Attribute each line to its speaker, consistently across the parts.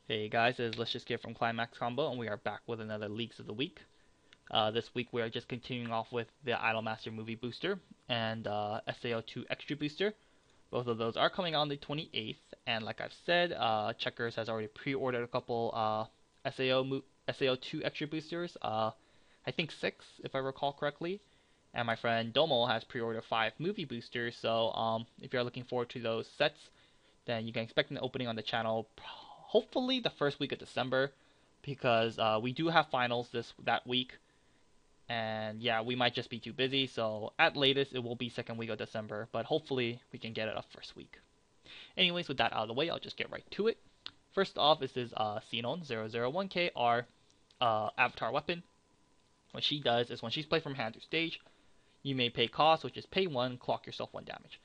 Speaker 1: Hey guys, it's Let's Just Get from ClimaxCombo, and we are back with another Leaks of the Week. This week we are just continuing off with the Idolmaster movie booster and SAO2 extra booster. Both of those are coming out on the 28th, and like I've said, Checkers has already pre-ordered a couple SAO2 extra boosters. I think 6, if I recall correctly. And my friend Domo has pre-ordered 5 movie boosters. So if you're looking forward to those sets, then you can expect an opening on the channel hopefully the first week of December, because we do have finals that week, and yeah, we might just be too busy. So at latest, it will be second week of December, but hopefully we can get it up first week. Anyways, with that out of the way, I'll just get right to it. First off, this is Xenon 001KR Avatar Weapon. What she does is when she's played from hand to stage, you may pay cost, which is pay 1, clock yourself 1 damage.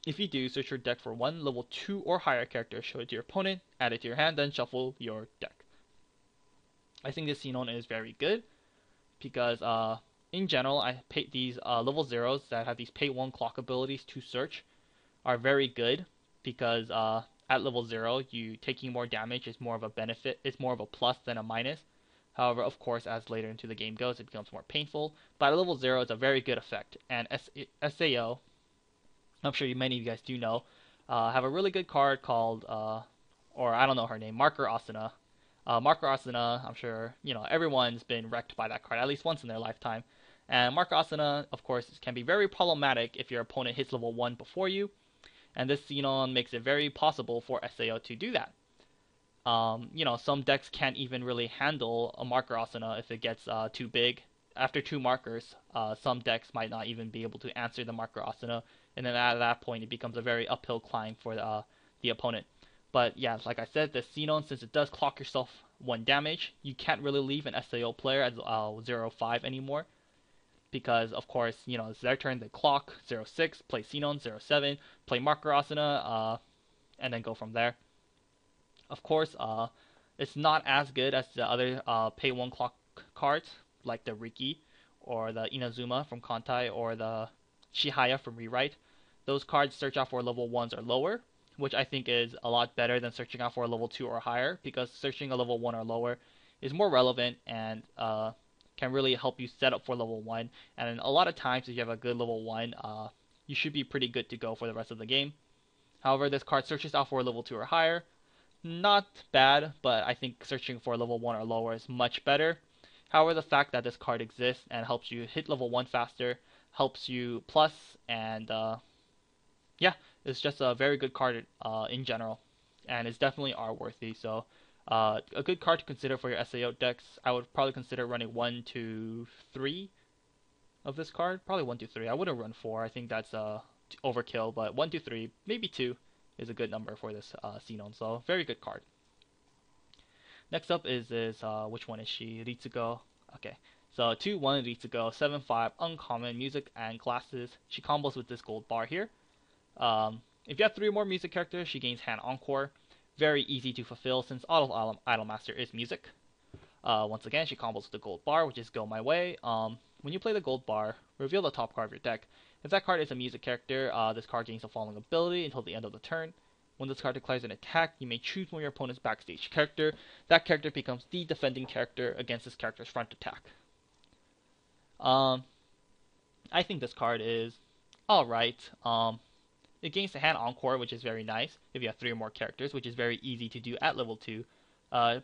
Speaker 1: If you do, search your deck for one level 2 or higher character, show it to your opponent, add it to your hand, then shuffle your deck. I think this Xenon is very good because in general, I pay these level 0s that have these pay 1 clock abilities to search are very good because at level 0, you taking more damage is more of a benefit, it's more of a plus than a minus. However, of course, as later into the game goes, it becomes more painful. But at level 0, it's a very good effect, and SAO, I'm sure many of you guys do know, have a really good card called, or I don't know her name, Marker Asuna. Marker Asuna, I'm sure, everyone's been wrecked by that card at least once in their lifetime. And Marker Asuna, of course, can be very problematic if your opponent hits level 1 before you, and this Xenon makes it very possible for SAO to do that. Some decks can't even really handle a Marker Asuna if it gets too big. After 2 markers, some decks might not even be able to answer the Marker Asuna, and then at that point it becomes a very uphill climb for the opponent. But yeah, like I said, the Xenon, since it does clock yourself 1 damage, you can't really leave an SAO player at 0-5 anymore, because of course, it's their turn, they clock 0-6, play Xenon 0-7, play Marker Asuna, and then go from there. Of course, it's not as good as the other pay 1 clock cards, like the Riki, or the Inazuma from Kantai, or the Shihaya from Rewrite. Those cards search out for level 1s or lower, which I think is a lot better than searching out for a level 2 or higher, because searching a level 1 or lower is more relevant and can really help you set up for level 1. And a lot of times, if you have a good level 1, you should be pretty good to go for the rest of the game. However, this card searches out for a level 2 or higher. Not bad, but I think searching for level 1 or lower is much better. However, the fact that this card exists and helps you hit level 1 faster, helps you plus, and yeah, it's just a very good card in general, and it's definitely R-worthy. So a good card to consider for your SAO decks. I would probably consider running 1, 2, 3 of this card. Probably 1, 2, 3. I wouldn't run 4. I think that's overkill, but 1, 2, 3, maybe 2 is a good number for this Xenon. So very good card. Next up is which one is she? Ritsuko. Okay. So 2-1 Ritsuko, 7-5 uncommon music and glasses. She combos with this gold bar here. If you have 3 more music characters, she gains hand encore. Very easy to fulfill since all of Idolmaster is music. Once again, she combos with the gold bar, which is Go My Way. When you play the gold bar, reveal the top card of your deck. If that card is a music character, this card gains the following ability until the end of the turn. When this card declares an attack, you may choose one of your opponent's backstage character. That character becomes the defending character against this character's front attack. I think this card is alright. It gains the hand encore, which is very nice if you have 3 or more characters, which is very easy to do at level 2.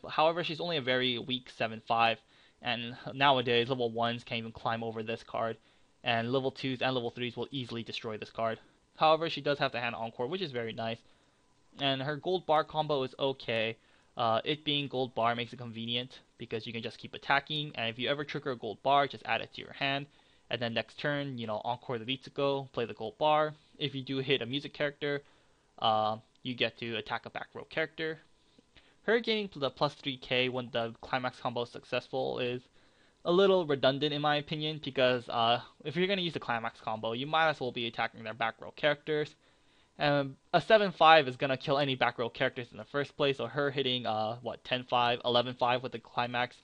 Speaker 1: However, she's only a very weak 7-5, and nowadays level 1s can't even climb over this card, and level 2s and level 3s will easily destroy this card. However, she does have the hand encore, which is very nice, and her gold bar combo is okay. It being gold bar makes it convenient because you can just keep attacking, and if you ever trigger a gold bar, just add it to your hand, and then next turn, encore the Ritsuko, play the gold bar. If you do hit a music character, you get to attack a back row character. Her getting the plus 3k when the climax combo is successful is a little redundant in my opinion, because if you're going to use the climax combo, you might as well be attacking their back row characters. A 7-5 is going to kill any back row characters in the first place, so her hitting 10-5, 11-5 with the climax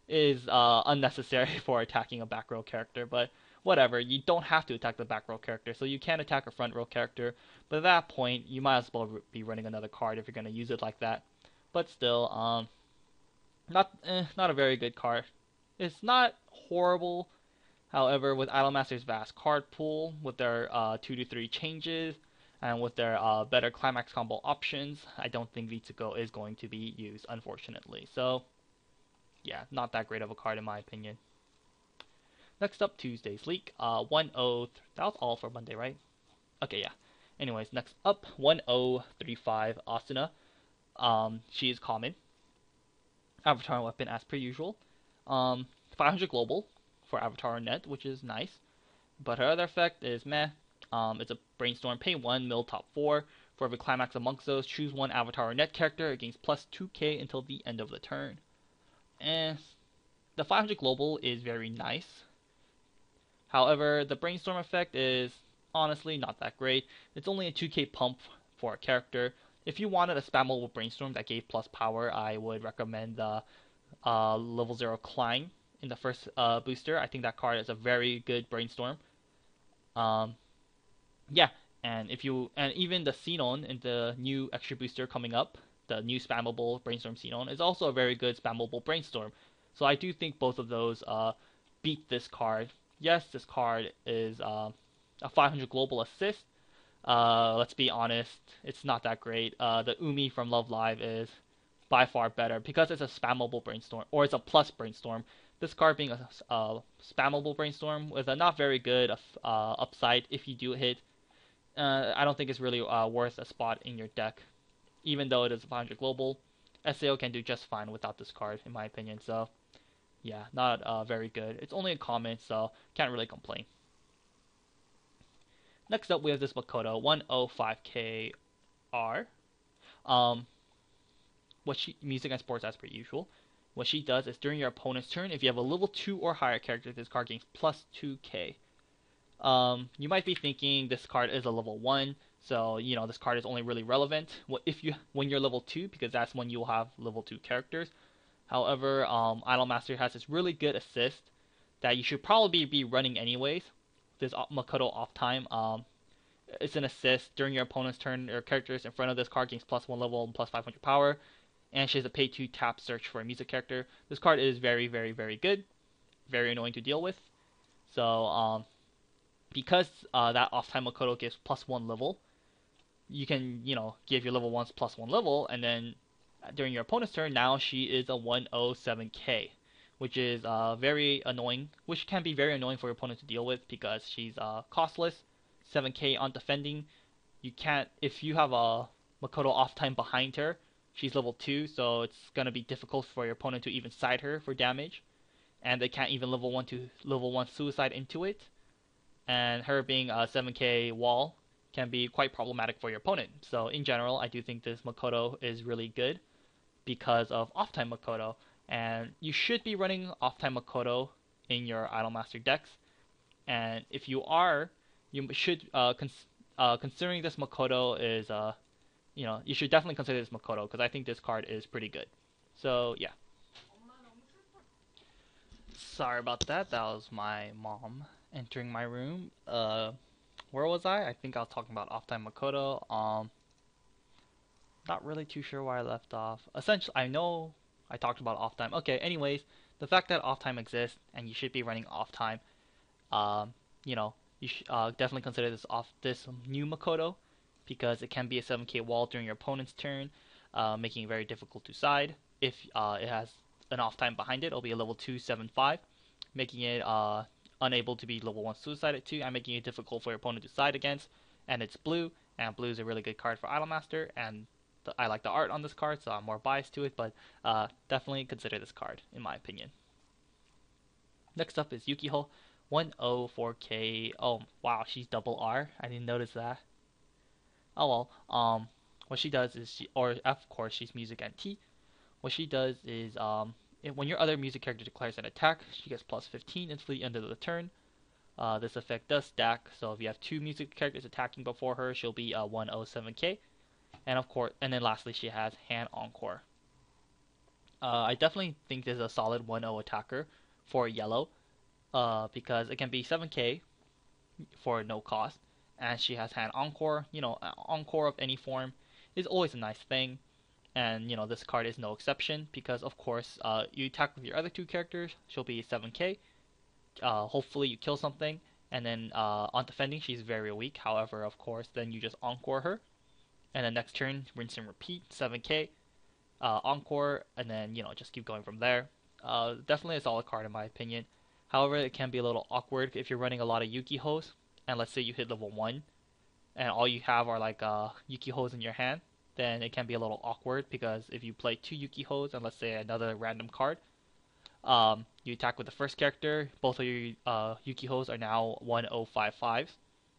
Speaker 1: is unnecessary for attacking a back row character, but whatever, you don't have to attack the back row character, so you can attack a front row character, but at that point, you might as well be running another card if you're going to use it like that. but still, not a very good card. It's not horrible. However, with Idolmaster's vast card pool, with their 2 to 3 changes, and with their better climax combo options, I don't think Vitsuko is going to be used, unfortunately. So, yeah, not that great of a card in my opinion. Next up, Tuesday's leak. 1-0. That was all for Monday, right? Okay, yeah. Anyways, next up, 1035 Asuna. She is common. Avatar weapon as per usual. 500 global for Avatar net, which is nice. But her other effect is meh. It's a brainstorm. Pay 1 mil top 4. For every climax amongst those, choose one Avatar net character. It gains plus 2k until the end of the turn. And the 500 global is very nice. However, the brainstorm effect is honestly not that great. It's only a 2k pump for a character. If you wanted a spammable brainstorm that gave plus power, I would recommend the level 0 Klein in the first booster. I think that card is a very good brainstorm. Yeah, and even the Xenon in the new extra booster coming up, the new spammable brainstorm Xenon is also a very good spammable brainstorm. So I do think both of those beat this card. Yes, this card is a 500 global assist. Let's be honest, it's not that great. The Umi from Love Live is by far better because it's a spammable brainstorm, or it's a plus brainstorm. This card being a spammable brainstorm with a not very good upside if you do hit, I don't think it's really worth a spot in your deck. Even though it is a 500 global, SAO can do just fine without this card, in my opinion. So, yeah, not very good. It's only a common, so can't really complain. Next up, we have this Makoto 105KR. Music and sports as per usual. What she does is during your opponent's turn, if you have a level 2 or higher character, this card gains plus 2k. You might be thinking this card is a level 1, so this card is only really relevant when you're level 2, because that's when you'll have level 2 characters. However, Idolmaster has this really good assist that you should probably be running anyways. This Makoto off time. It's an assist during your opponent's turn. Your characters in front of this card gains plus 1 level and plus 500 power. And she has a pay 2 tap search for a music character. This card is very, very, very good. Very annoying to deal with. So, because that off-time Makoto gives plus 1 level, you can, give your level 1s plus 1 level, and then during your opponent's turn, now she is a 107k, which is very annoying, which can be very annoying for your opponent to deal with because she's costless, 7k on defending. You can't, if you have a Makoto off-time behind her, she's level 2, so it's going to be difficult for your opponent to even side her for damage, and they can't even level 1 suicide into it. And her being a 7k wall can be quite problematic for your opponent. So in general, I do think this Makoto is really good because of off-time Makoto. And you should be running off-time Makoto in your Idolmaster decks. And if you are, you should considering this Makoto is you should definitely consider this Makoto because I think this card is pretty good. So yeah. Sorry about that. That was my mom entering my room. Where was I? I think I was talking about off-time Makoto. Not really too sure where I left off. Essentially, I know I talked about off-time. Okay, anyways, the fact that off-time exists and you should be running off-time, you should definitely consider this new Makoto because it can be a 7k wall during your opponent's turn, making it very difficult to side. If it has an off-time behind it, it'll be a level 2 7/5, making it unable to be level 1 suicided to, and making it difficult for your opponent to side against. And it's blue, and blue is a really good card for Idolmaster, and I like the art on this card, so I'm more biased to it, but definitely consider this card, in my opinion. Next up is Yukiho, 104k. Oh, wow, she's double R. I didn't notice that. Oh well, what she does is, of course, she's music and T. What she does is, when your other music character declares an attack, she gets plus 15 until the end of the turn. This effect does stack, so if you have 2 music characters attacking before her, she'll be 107k. And of course, and then lastly, she has Hand Encore. I definitely think this is a solid 1-0 attacker for yellow, because it can be 7k for no cost, and she has Hand Encore. Encore of any form is always a nice thing. and this card is no exception because of course you attack with your other two characters, she'll be 7k. Hopefully you kill something, and then on defending she's very weak. However, of course, then you just encore her, and then next turn rinse and repeat, 7k, encore, and then just keep going from there. Definitely a solid card in my opinion. However, it can be a little awkward if you're running a lot of Yukihos, and let's say you hit level 1, and all you have are like Yukihos in your hand, then it can be a little awkward because if you play 2 Yukihos and let's say another random card, you attack with the first character, both of your Yukihos are now 1055s.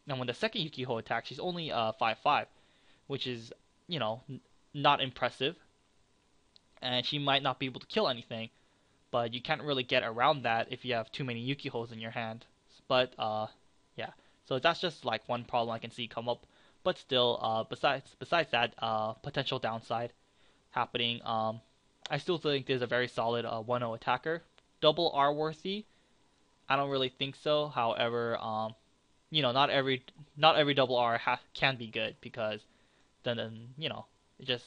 Speaker 1: And when the second Yukiho attacks, she's only 5-5, which is, not impressive. And she might not be able to kill anything, but you can't really get around that if you have too many Yukihos in your hand. But, yeah. So that's just like one problem I can see come up. But still, besides that potential downside happening, I still think there's a very solid 1-0 attacker. Double R worthy? I don't really think so. However, not every double R can be good because then it just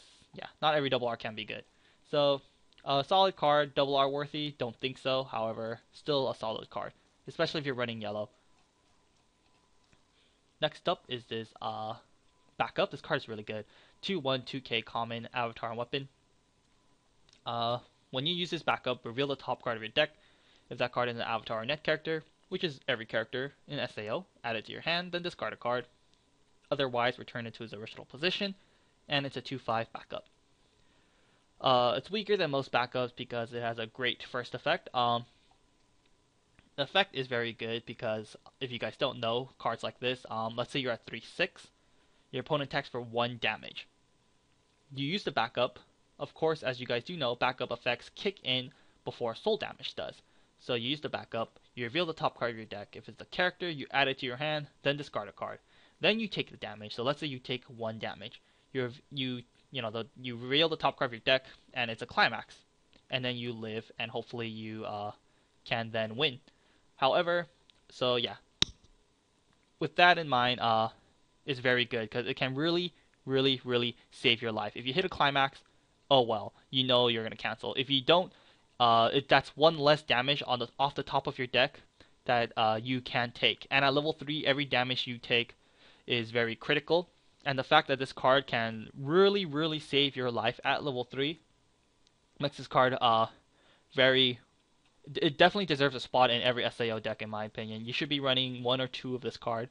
Speaker 1: not every double R can be good. So a solid card, double R worthy? Don't think so. However, still a solid card, especially if you're running yellow. Next up is this backup. This card is really good. 2/1 2k common avatar and weapon. When you use this backup, reveal the top card of your deck. If that card is an avatar or net character, which is every character in SAO, add it to your hand, then discard a card. Otherwise, return it to its original position, and it's a 2/5 backup. It's weaker than most backups because it has a great first effect. The effect is very good because if you guys don't know, cards like this, let's say you're at 3/6, your opponent attacks for 1 damage. You use the backup. Of course, as you guys do know, backup effects kick in before soul damage does. So you use the backup, you reveal the top card of your deck. If it's a character, you add it to your hand, then discard a card. Then you take the damage. So let's say you take 1 damage. You reveal the top card of your deck, and it's a climax. And then you live, and hopefully you can then win. However, so yeah, with that in mind, it's very good because it can really, really, really save your life. If you hit a climax, oh well, you're gonna cancel. If you don't, that's 1 less damage off the top of your deck that you can take. And at level 3, every damage you take is very critical. And the fact that this card can really, really save your life at level 3 makes this card very. It definitely deserves a spot in every SAO deck, in my opinion. You should be running 1 or 2 of this card.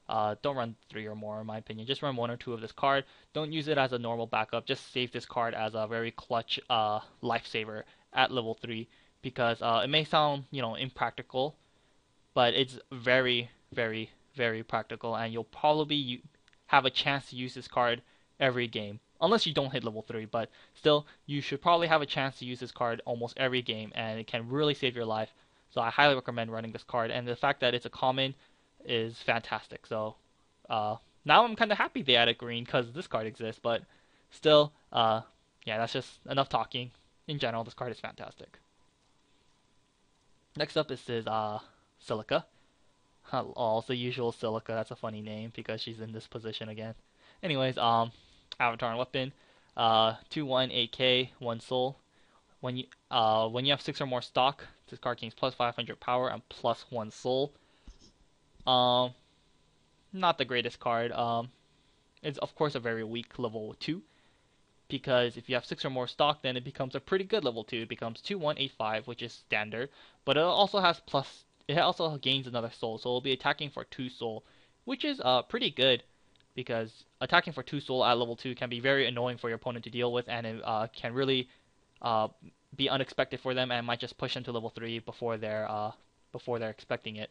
Speaker 1: Don't run 3 or more, in my opinion. Just run 1 or 2 of this card. Don't use it as a normal backup. Just save this card as a very clutch lifesaver at level 3 because it may sound, impractical, but it's very, very, very practical, and you'll probably have a chance to use this card every game. Unless you don't hit level 3, but still, you should probably have a chance to use this card almost every game, and it can really save your life. So I highly recommend running this card, and the fact that it's a common is fantastic. So now I'm kind of happy they added green because this card exists, but still, yeah, that's just enough talking. In general, this card is fantastic. Next up is this Silica. Oh, it's the usual Silica. That's a funny name because she's in this position again. Anyways, avatar and weapon, 2/1 8k, 1 soul. When you have 6 or more stock, this card gains plus 500 power and plus 1 soul. Not the greatest card. It's of course a very weak level 2 because if you have 6 or more stock, then it becomes a pretty good level 2. It becomes 2/1 8/5, which is standard, but it also has plus. It also gains another soul, so it'll be attacking for 2 soul, which is pretty good because attacking for 2 soul at level 2 can be very annoying for your opponent to deal with, and it can really be unexpected for them and might just push them to level 3 before they're expecting it.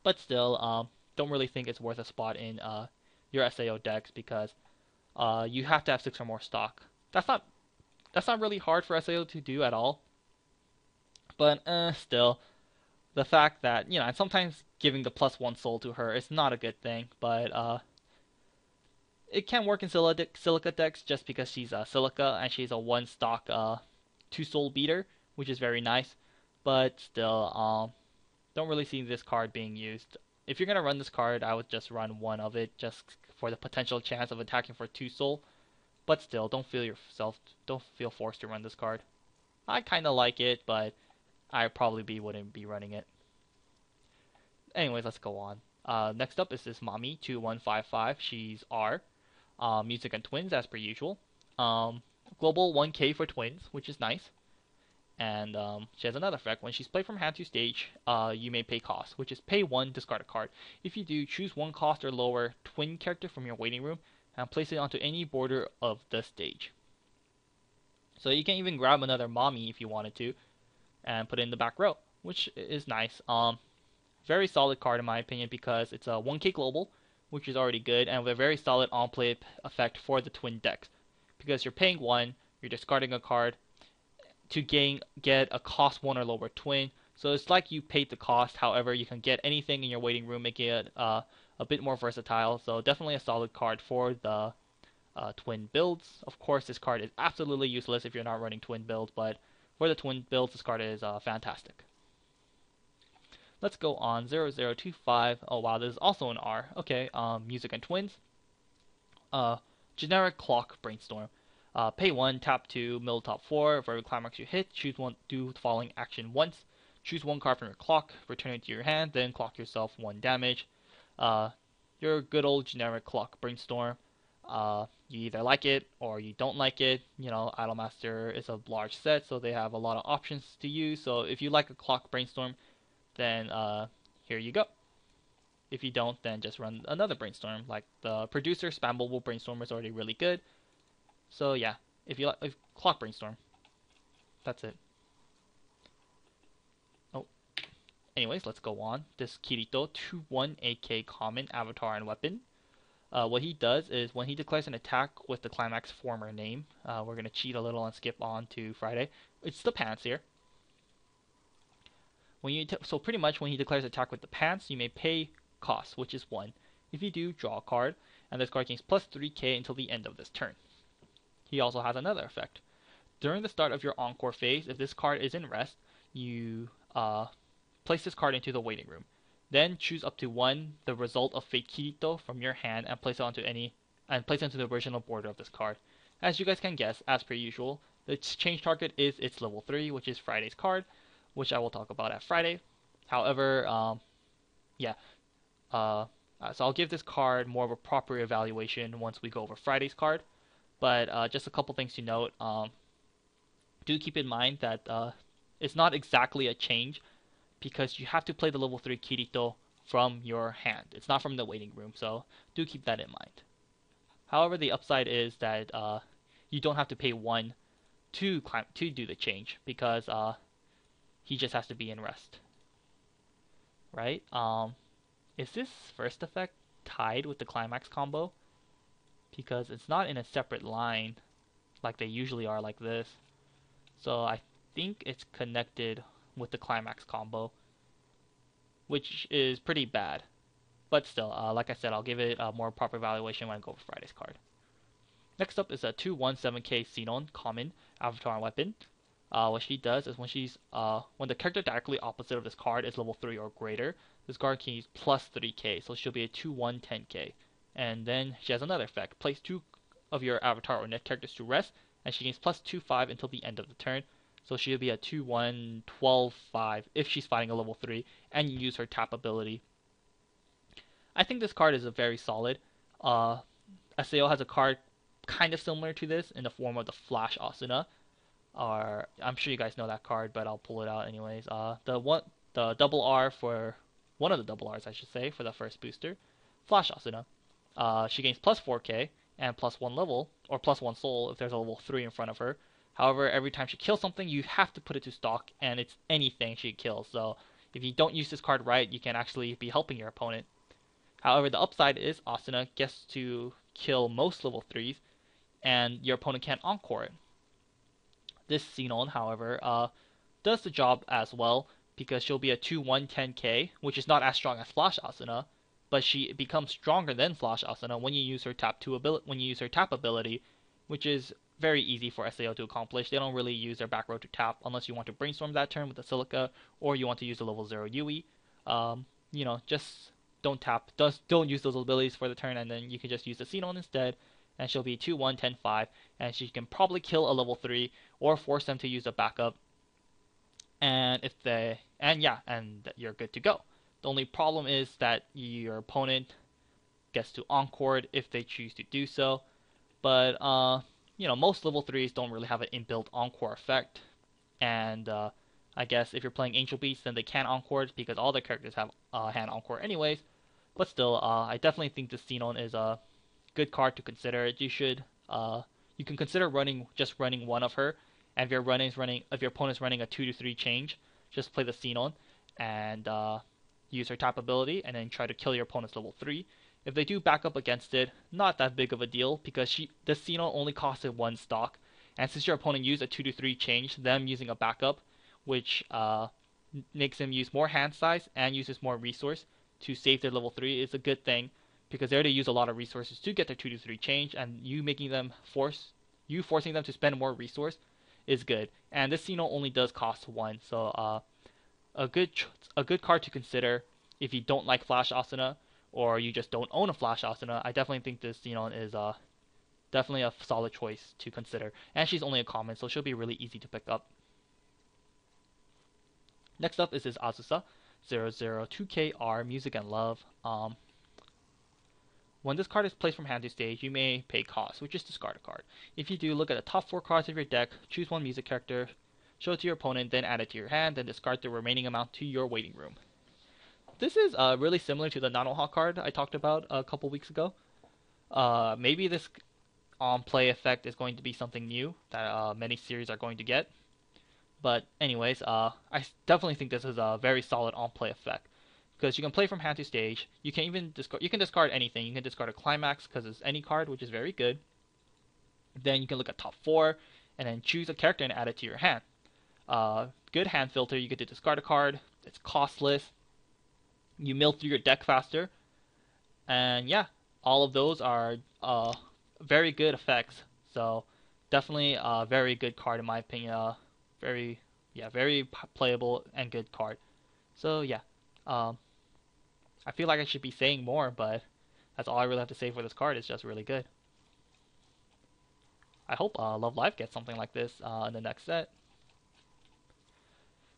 Speaker 1: But still, don't really think it's worth a spot in your SAO decks because you have to have 6 or more stock. That's not really hard for SAO to do at all. But still, the fact that and sometimes giving the plus 1 soul to her is not a good thing. But it can work in Silica decks just because she's a Silica and she's a 1 stock 2 soul beater, which is very nice. But still, don't really see this card being used. If you're gonna run this card, I would just run 1 of it just for the potential chance of attacking for 2 soul. but still, don't feel forced to run this card. I kind of like it, but I probably wouldn't be running it. Anyways, let's go on. Next up is this Mommy 2155. She's R. Music and twins as per usual. Global 1k for twins, which is nice. And she has another effect. When she's played from hand to stage, you may pay cost, which is pay 1, discard a card. If you do, choose 1 cost or lower twin character from your waiting room and place it onto any border of the stage. So you can even grab another Mommy if you wanted to and put it in the back row, which is nice. Very solid card in my opinion because it's a 1k global, which is already good, and with a very solid on-play effect for the twin decks. Because you're paying 1, you're discarding a card to get a cost 1 or lower twin. So it's like you paid the cost, however, you can get anything in your waiting room, making it a bit more versatile. So definitely a solid card for the twin builds. Of course, this card is absolutely useless if you're not running twin builds, but for the twin builds, this card is fantastic. Let's go on 0025. Oh wow, this is also an R. Okay, music and twins. Generic clock brainstorm. Pay 1, tap 2, middle top 4. For every climax you hit, choose one, do the following action once. Choose 1 card from your clock, return it to your hand, then clock yourself 1 damage. Your good old generic clock brainstorm. You either like it or you don't like it. You know, Idolmaster is a large set, so they have a lot of options to use. So if you like a clock brainstorm, then here you go. If you don't, then just run another brainstorm. Like the producer spammable brainstorm is already really good. So yeah, if you like clock brainstorm, that's it. Oh, anyways, let's go on. This Kirito 2/1 AK common avatar and weapon. What he does is when he declares an attack with the climax former name, we're gonna cheat a little and skip on to Friday. It's the pants here. So pretty much when he declares attack with the pants, you may pay cost, which is 1. If you do, draw a card, and this card gains plus 3k until the end of this turn. He also has another effect. During the start of your encore phase, if this card is in rest, you place this card into the waiting room. Then choose up to 1 the result of Fate Kirito from your hand and place it into the original border of this card. As you guys can guess, as per usual, the change target is its level 3, which is Friday's card, which I will talk about at Friday. However, so I'll give this card more of a proper evaluation once we go over Friday's card. But just a couple things to note. Do keep in mind that it's not exactly a change because you have to play the level 3 Kirito from your hand. It's not from the waiting room, so do keep that in mind. However, the upside is that you don't have to pay 1 to do the change because he just has to be in rest. Right? Is this first effect tied with the climax combo? Because it's not in a separate line like they usually are like this. So I think it's connected with the climax combo, which is pretty bad. But still, like I said, I'll give it a more proper evaluation when I go over Friday's card. Next up is a 2/17k Xenon common avatar and weapon. What she does is when the character directly opposite of this card is level 3 or greater, this card can use plus 3k, so she'll be a 2/10k. And then she has another effect. Place 2 of your avatar or net characters to rest, and she gains plus 2/5 until the end of the turn. So she'll be a 2/1-12/5 if she's fighting a level 3, and you use her tap ability. I think this card is a very solid. SAO has a card kind of similar to this in the form of the Flash Asuna. I'm sure you guys know that card, but I'll pull it out anyways. The double R for one of the double R's, I should say, for the first booster, Flash Asuna. She gains plus 4k and plus 1 level, or plus 1 soul if there's a level 3 in front of her. However, every time she kills something, you have to put it to stock, and it's anything she kills. So if you don't use this card right, you can actually be helping your opponent. However, the upside is Asuna gets to kill most level 3s, and your opponent can't encore it. This Xenon, however, does the job as well, because she'll be a 2/110k, which is not as strong as Flash Asuna, but she becomes stronger than Flash Asuna when you use her tap ability, which is very easy for SAO to accomplish. They don't really use their back row to tap unless you want to brainstorm that turn with the Silica, or you want to use the level 0 Yui. Just don't tap. Don't use those abilities for the turn, and then you can just use the Xenon instead, and she'll be 2-1, 10-5, and she can probably kill a level 3 or force them to use a backup. And if they, and yeah, and you're good to go. The only problem is that your opponent gets to encore if they choose to do so. But most level 3s don't really have an inbuilt encore effect. And I guess if you're playing Angel Beast, then they can encore because all their characters have hand encore anyways. But still, I definitely think the Xenon is a good card to consider. You can consider running one of her, and if your opponent's running a 2-3 change, just play the Xenon and use her tap ability, and then try to kill your opponent's level 3. If they do back up against it, not that big of a deal because the Xenon only costed 1 stock, and since your opponent used a 2-3 change, them using a backup, which makes them use more hand size and uses more resource to save their level 3, is a good thing because they already use a lot of resources to get their 2-3 change, and forcing them to spend more resource is good. And this Xeno only does cost 1, so a good card to consider if you don't like Flash Asuna or you just don't own a Flash Asuna. I definitely think this Xenon is definitely a solid choice to consider, and she's only a common, so she'll be really easy to pick up. Next up is this Azusa 002KR Music and Love. When this card is placed from hand to stage, you may pay cost, which is discard a card. If you do, look at the top 4 cards of your deck, choose one music character, show it to your opponent, then add it to your hand, then discard the remaining amount to your waiting room. This is really similar to the Nanoha card I talked about a couple weeks ago. Maybe this on-play effect is going to be something new that many series are going to get. But anyways, I definitely think this is a very solid on-play effect. Because you can play from hand to stage. You can discard anything. You can discard a Climax because it's any card, which is very good. Then you can look at top 4 and then choose a character and add it to your hand. Good hand filter. You get to discard a card. It's costless. You mill through your deck faster. And yeah, all of those are very good effects. So definitely a very good card in my opinion. Very playable and good card. So yeah. I feel like I should be saying more, but that's all I really have to say for this card. It's just really good. I hope Love Live gets something like this in the next set.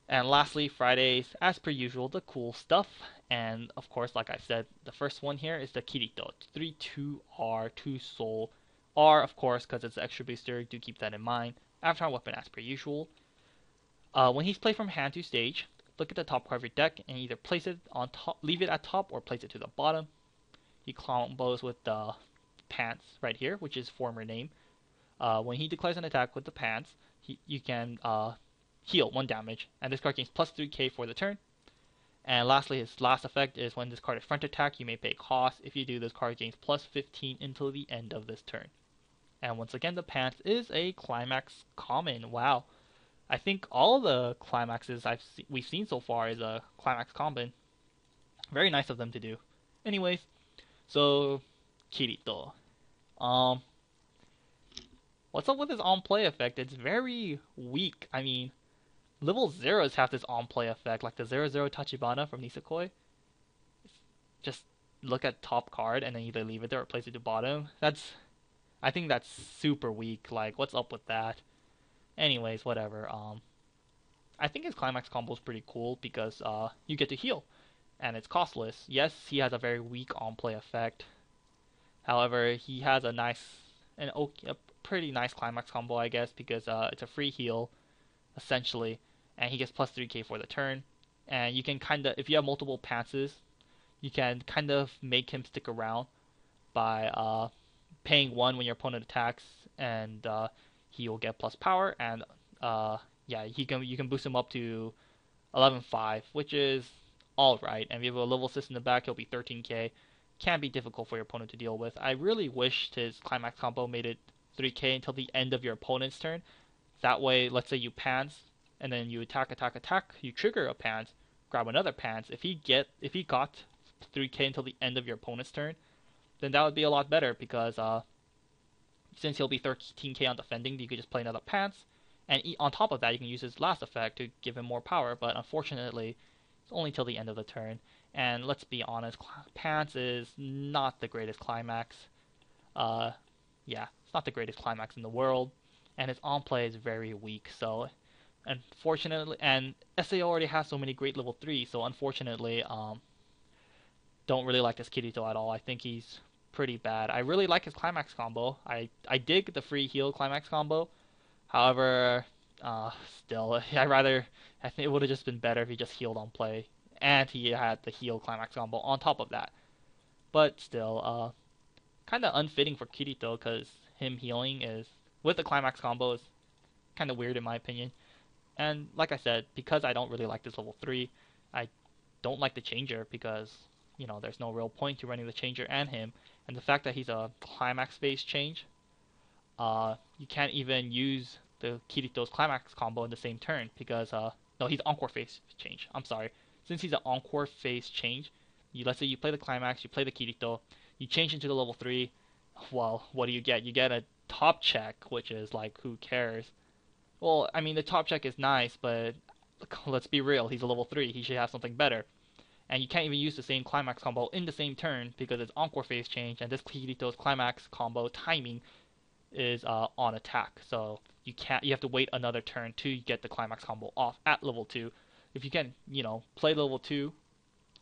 Speaker 1: And lastly, Fridays, as per usual, the cool stuff. And of course, like I said, the first one here is the Kirito. 3-2R, 2 soul. R, of course, because it's an extra booster. Do keep that in mind. Avatar weapon, as per usual. When he's played from hand to stage, look at the top card of your deck and either place it on top, leave it at top, or place it to the bottom. He combos with the Pants right here, which is former name. When he declares an attack with the Pants, you can heal 1 damage, and this card gains plus 3k for the turn. And lastly, his last effect is when this card is front attack, you may pay cost. If you do, this card gains plus 15 until the end of this turn. And once again, the Pants is a Climax common. Wow. I think all the Climaxes we've seen so far is a Climax common. Very nice of them to do. Anyways, so Kirito. What's up with this on-play effect? It's very weak. I mean, level 0s have this on-play effect, like the 0-0 Tachibana from Nisekoi. Just look at top card and then either leave it there or place it to bottom. I think that's super weak. Like, what's up with that? Anyways, whatever. I think his Climax combo is pretty cool because you get to heal, and it's costless. Yes, he has a very weak on-play effect. However, he has a pretty nice Climax combo, I guess, because it's a free heal, essentially, and he gets plus 3k for the turn. And you can if you have multiple Pantses, you can kind of make him stick around by paying 1 when your opponent attacks, and he will get plus power, and you can boost him up to 11.5, which is alright. And if you have a level assist in the back, he'll be 13k. Can be difficult for your opponent to deal with. I really wished his Climax combo made it 3k until the end of your opponent's turn. That way, let's say you pants, and then you attack, you trigger a pants, grab another pants. If he got 3k until the end of your opponent's turn, then that would be a lot better because since he'll be 13k on defending, you could just play another Pants, and on top of that, you can use his last effect to give him more power, but unfortunately, it's only till the end of the turn, and let's be honest, Pants is not the greatest Climax. yeah, it's not the greatest climax in the world, and his on play is very weak. So unfortunately, and SAO already has so many great level 3, so unfortunately, don't really like this Kirito at all. I think he's pretty bad. I really like his climax combo. I dig the free heal climax combo. However, still, I think it would have just been better if he just healed on play, and he had the heal climax combo on top of that. But still, kind of unfitting for Kirito because him healing is with the climax combo is kind of weird in my opinion. And like I said, because I don't really like this level 3, I don't like the changer because, there's no real point to running the changer and him. And the fact that he's a climax phase change, you can't even use the Kirito's climax combo in the same turn because, no, he's encore phase change. I'm sorry. Since he's an encore phase change, let's say you play the climax, you play the Kirito, you change into the level 3, well, what do you get? You get a top check, which is like, who cares? Well, I mean, the top check is nice, but let's be real, he's a level 3, he should have something better. And you can't even use the same climax combo in the same turn because it's encore phase change, and this Kirito's climax combo timing is on attack. So you have to wait another turn to get the climax combo off at level 2. If you can, play level 2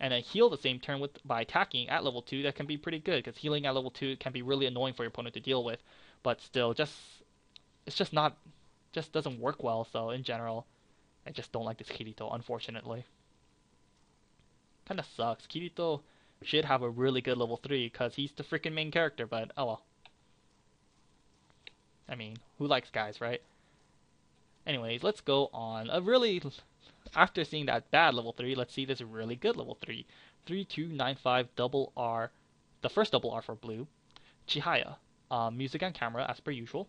Speaker 1: and then heal the same turn by attacking at level 2, that can be pretty good because healing at level 2 can be really annoying for your opponent to deal with. But still, it's just doesn't work well. So in general, I just don't like this Kirito, unfortunately. Kind of sucks. Kirito should have a really good level 3 because he's the freaking main character, but oh well. I mean, who likes guys, right? Anyways, let's go on. After seeing that bad level 3, let's see this really good level 3. 3295 double R, the first double R for blue. Chihaya. Music and camera as per usual.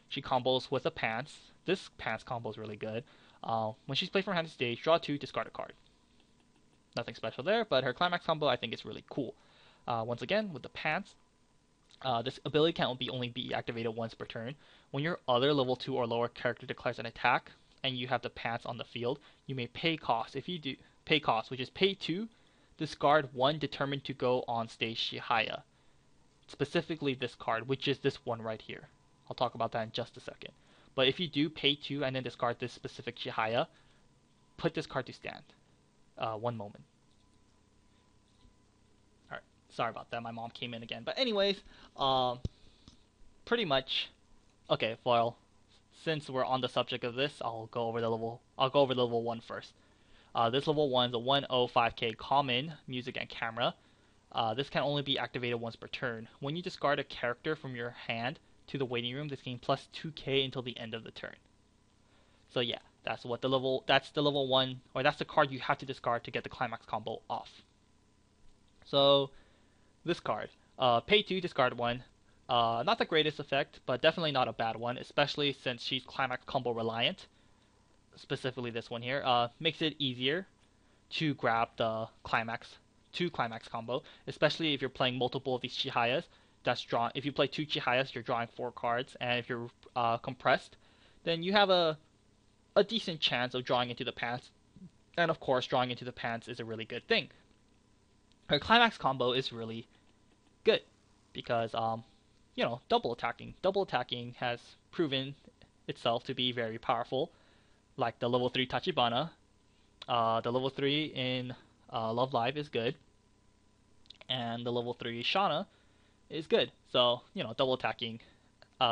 Speaker 1: She combos with a pants. This pants combo is really good. When she's played from hand to stage, draw 2, discard a card. Nothing special there, but her climax combo I think is really cool. Once again, with the pants, this ability can only be activated once per turn. When your other level 2 or lower character declares an attack, and you have the pants on the field, you may pay cost. If you do pay cost, which is pay 2, discard 1 determined to go on stage Chihaya. Specifically this card, which is this one right here. I'll talk about that in just a second. But if you do pay 2 and then discard this specific Chihaya, put this card to stand. One moment. Alright, sorry about that, my mom came in again. But anyways, pretty much, okay, well, since we're on the subject of this, I'll go over the level 1 first. This level 1 is a 105k common, music and camera. This can only be activated once per turn. When you discard a character from your hand to the waiting room, this gains plus 2k until the end of the turn. So yeah, that's the level 1, or that's the card you have to discard to get the climax combo off. So this card, pay 2, discard 1. Not the greatest effect, but definitely not a bad one, especially since she's climax combo reliant. Specifically this one here, makes it easier to grab the climax combo, especially if you're playing multiple of these Chihayas. If you play 2 Chihayas, you're drawing 4 cards, and if you're compressed, then you have a decent chance of drawing into the pants. And of course, drawing into the pants is a really good thing. Her climax combo is really good because double attacking. Double attacking has proven itself to be very powerful, like the level 3 Tachibana. The level 3 in Love Live is good, and the level 3 Shauna is good. So, double attacking,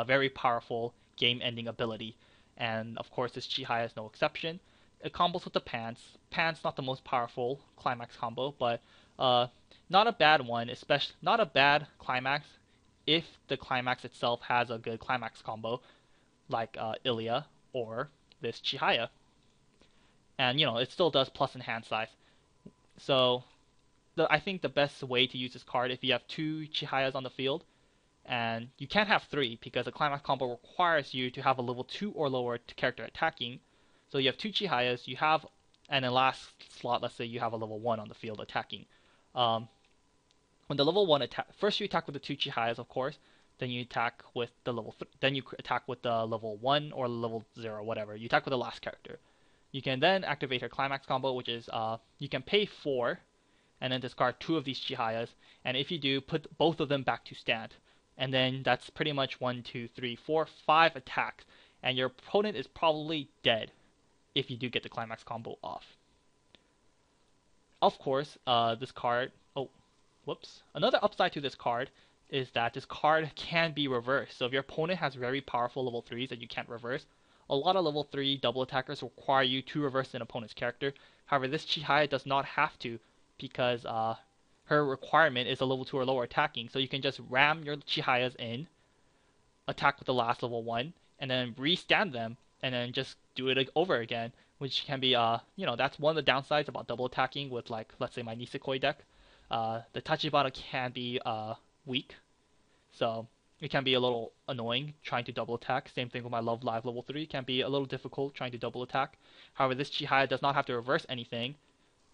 Speaker 1: very powerful game-ending ability. And of course, this Chihaya is no exception. It combos with the pants. Pants not the most powerful climax combo, but not a bad one. Not a bad climax if the climax itself has a good climax combo, like Ilya or this Chihaya. And it still does plus enhance size. So I think the best way to use this card, if you have 2 Chihayas on the field, and you can't have 3 because a climax combo requires you to have a level 2 or lower character attacking. So you have 2 Chihayas, and in last slot, let's say you have a level 1 on the field attacking. When the level 1 attack, first you attack with the 2 Chihayas, of course, then you attack with the then you attack with the level 1 or level 0, whatever. You attack with the last character. You can then activate her climax combo, which is you can pay 4 and then discard 2 of these Chihayas, and if you do, put both of them back to stand. and then that's pretty much 1, 2, 3, 4, 5 attacks, and your opponent is probably dead if you do get the climax combo off. Of course, this card. Oh, whoops. Another upside to this card is that this card can be reversed. So if your opponent has very powerful level 3s that you can't reverse, a lot of level 3 double attackers require you to reverse an opponent's character. However, this Chihaya does not have to because her requirement is a level 2 or lower attacking. So you can just ram your Chihayas in, attack with the last level 1, and then restand them, and then just do it over again. Which can be, that's one of the downsides about double attacking with, like, let's say my Nisekoi deck. The Tachibana can be weak, so it can be a little annoying trying to double attack. Same thing with my Love Live level 3, can be a little difficult trying to double attack. However, this Chihaya does not have to reverse anything,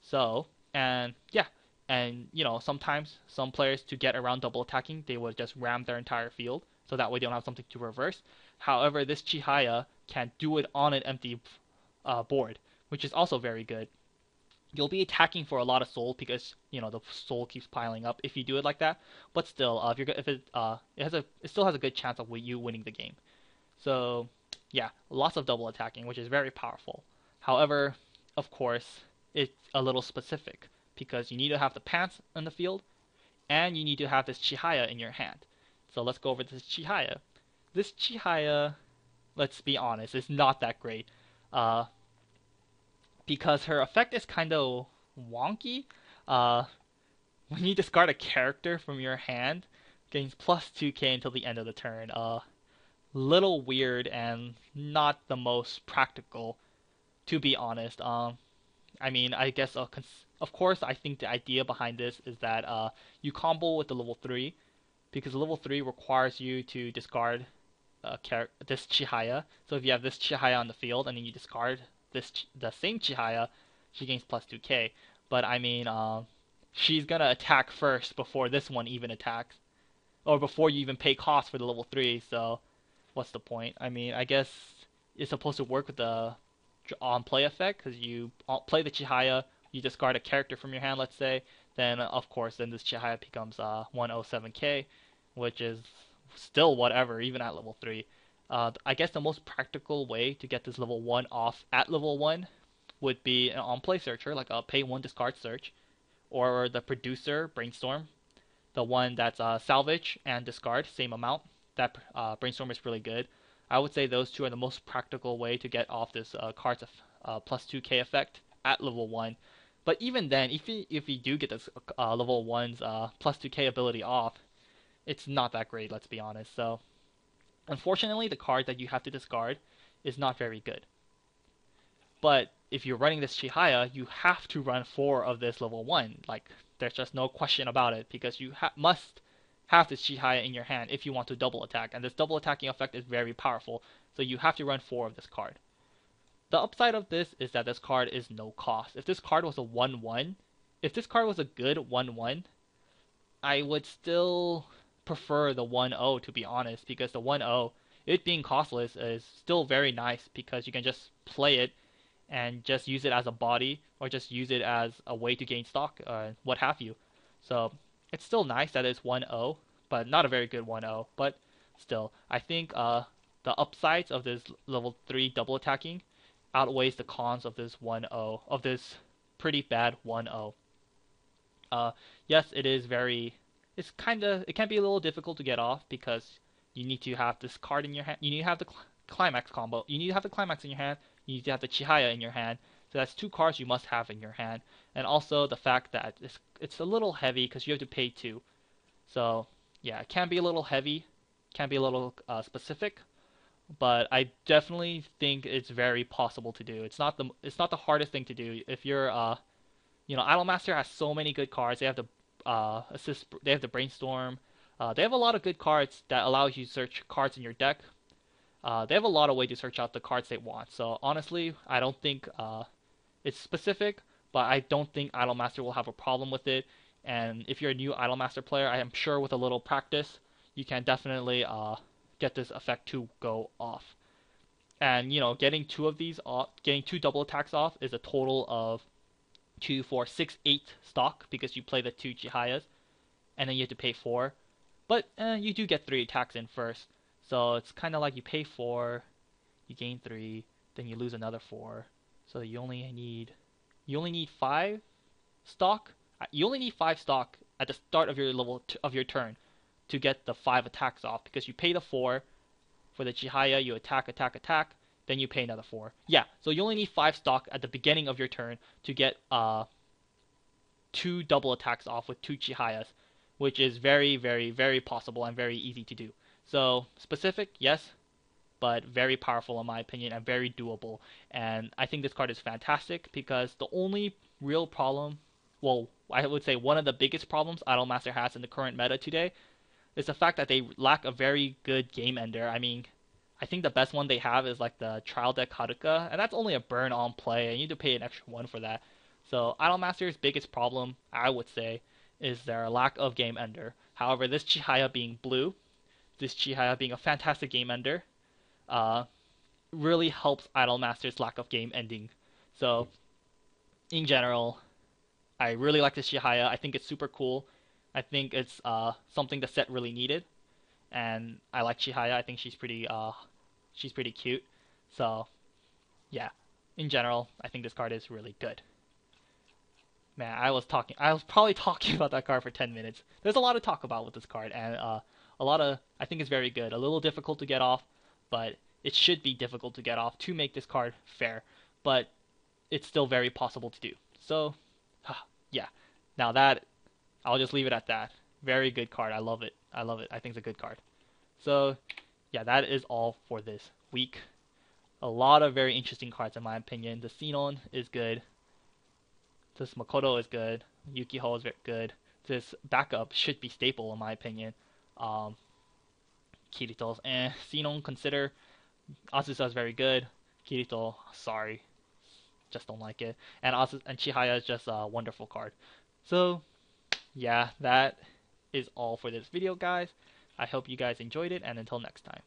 Speaker 1: so, and yeah, and sometimes some players, to get around double attacking, they would just ram their entire field, so that way they don't have something to reverse. However, this Chihaya can do it on an empty board, which is also very good. You'll be attacking for a lot of soul because the soul keeps piling up if you do it like that. But still, if it still has a good chance of you winning the game. So yeah, lots of double attacking, which is very powerful. However, of course, it's a little specific because you need to have the pants in the field, and you need to have this Chihaya in your hand. So let's go over this Chihaya. This Chihaya, let's be honest, is not that great. Because her effect is kind of wonky. When you discard a character from your hand, gains plus 2k until the end of the turn. Little weird and not the most practical, to be honest. I mean, I guess, of course, I think the idea behind this is that you combo with the level 3, because level 3 requires you to discard this Chihaya. So if you have this Chihaya on the field and then you discard the same Chihaya, she gains plus 2k. But I mean, she's gonna attack first before this one even attacks, or before you even pay cost for the level 3. So what's the point? I mean, I guess it's supposed to work with the on play effect, because you play the Chihaya, you discard a character from your hand, let's say, then of course then this Chihaya becomes 107k, which is still whatever, even at level 3. I guess the most practical way to get this level 1 off at level 1 would be an on-play searcher, like a pay 1 discard search, or the producer Brainstorm, the one that's salvage and discard, same amount. That Brainstorm is really good. I would say those two are the most practical way to get off this card's plus 2k effect at level 1. But even then, if you do get this level 1's plus 2k ability off, it's not that great, let's be honest. So unfortunately, the card that you have to discard is not very good. But if you're running this Chihaya, you have to run 4 of this level 1. Like, there's just no question about it, because you must have this Chihaya in your hand if you want to double attack. And this double attacking effect is very powerful, so you have to run 4 of this card. The upside of this is that this card is no cost. If this card was a 1-1, if this card was a good 1-1, I would still prefer the 1-0, to be honest, because the 1-0, it being costless, is still very nice because you can just play it and just use it as a body, or just use it as a way to gain stock, what have you. So it's still nice that it's 1-0, but not a very good 1-0. But still, I think the upsides of this level 3 double attacking outweighs the cons of this 1-0, of this pretty bad 1-0. Yes, it is very, it can be a little difficult to get off, because you need to have this card in your hand. You need to have the climax combo. You need to have the climax in your hand. You need to have the Chihaya in your hand. So that's 2 cards you must have in your hand. And also the fact that it's a little heavy because you have to pay 2. So yeah, it can be a little heavy, can be a little specific, but I definitely think it's very possible to do. It's not the hardest thing to do. If you're Idolmaster has so many good cards. They have the assist. They have the brainstorm. They have a lot of good cards that allow you to search cards in your deck. They have a lot of ways to search out the cards they want. So honestly, I don't think it's specific, but I don't think Idolmaster will have a problem with it. And if you're a new Idolmaster player, I am sure with a little practice, you can definitely get this effect to go off. And getting 2 of these off, getting 2 double attacks off, is a total of 2, 4, 6, 8 stock, because you play the 2 Chihayas, and then you have to pay 4. But you do get 3 attacks in first. So it's kind of like you pay 4, you gain 3, then you lose another 4. So you only need 5 stock. You only need 5 stock at the start of your of your turn to get the 5 attacks off because you pay the 4 for the Chihaya, you attack, attack, attack, then you pay another 4. Yeah, so you only need 5 stock at the beginning of your turn to get 2 double attacks off with 2 Chihayas, which is very, very, very possible and very easy to do. So specific, yes, but very powerful in my opinion and very doable. And I think this card is fantastic because the only real problem, well, I would say one of the biggest problems Idolmaster has in the current meta today is the fact that they lack a very good game ender. I mean, I think the best one they have is like the Trial Deck Haruka, and that's only a burn on play, and you need to pay an extra 1 for that. So Idolmaster's biggest problem, I would say, is their lack of game ender. However, this Chihaya being blue, this Chihaya being a fantastic game ender, uh, really helps Idolmaster's lack of game ending. So, in general, I really like this Chihaya. I think it's super cool. I think it's something the set really needed, and I like Chihaya. I think she's pretty cute. So, yeah, in general, I think this card is really good. Man, I was probably talking about that card for 10 minutes. There's a lot to talk about with this card, and I think it's very good. A little difficult to get off, but it should be difficult to get off to make this card fair, but it's still very possible to do. So, yeah. Now that, I'll just leave it at that. Very good card. I love it. I love it. I think it's a good card. So, yeah, that is all for this week. A lot of very interesting cards in my opinion. The Xenon is good. This Makoto is good. Yukiho is very good. This backup should be staple in my opinion. Kirito's Xenon consider. Azusa is very good. Kirito, sorry, just don't like it. And Chihaya is just a wonderful card. So yeah, that is all for this video, guys. I hope you guys enjoyed it, and until next time.